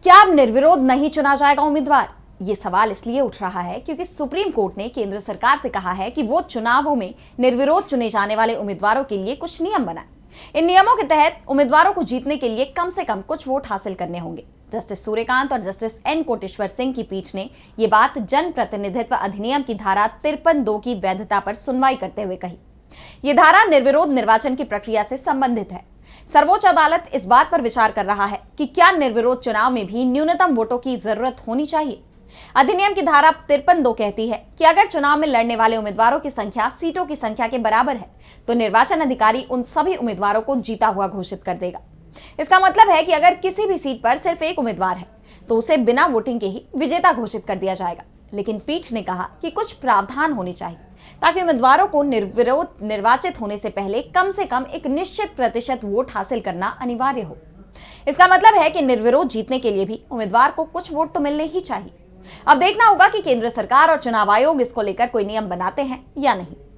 क्या अब निर्विरोध नहीं चुना जाएगा उम्मीदवार? ये सवाल इसलिए उठ रहा है क्योंकि सुप्रीम कोर्ट ने केंद्र सरकार से कहा है कि वो चुनावों में निर्विरोध चुने जाने वाले उम्मीदवारों के लिए कुछ नियम बनाए। इन नियमों के तहत उम्मीदवारों को जीतने के लिए कम से कम कुछ वोट हासिल करने होंगे। जस्टिस सूर्यकांत और जस्टिस एन कोटेश्वर सिंह की पीठ ने ये बात जन प्रतिनिधित्व अधिनियम की धारा 53(2) की वैधता पर सुनवाई करते हुए कही। ये धारा निर्विरोध निर्वाचन की प्रक्रिया से संबंधित है। सर्वोच्च अदालत इस बात पर विचार कर रहा है कि क्या निर्विरोध चुनाव में भी न्यूनतम वोटों की जरूरत होनी चाहिए। अधिनियम की धारा 53(2) कहती है कि अगर चुनाव में लड़ने वाले उम्मीदवारों की संख्या सीटों की संख्या के बराबर है तो निर्वाचन अधिकारी उन सभी उम्मीदवारों को जीता हुआ घोषित कर देगा। इसका मतलब है कि अगर किसी भी सीट पर सिर्फ एक उम्मीदवार है तो उसे बिना वोटिंग के ही विजेता घोषित कर दिया जाएगा। लेकिन पीठ ने कहा कि कुछ प्रावधान होने चाहिए ताकि उम्मीदवारों को निर्विरोध निर्वाचित होने से पहले कम से कम एक निश्चित प्रतिशत वोट हासिल करना अनिवार्य हो। इसका मतलब है कि निर्विरोध जीतने के लिए भी उम्मीदवार को कुछ वोट तो मिलने ही चाहिए। अब देखना होगा कि केंद्र सरकार और चुनाव आयोग इसको लेकर कोई नियम बनाते हैं या नहीं।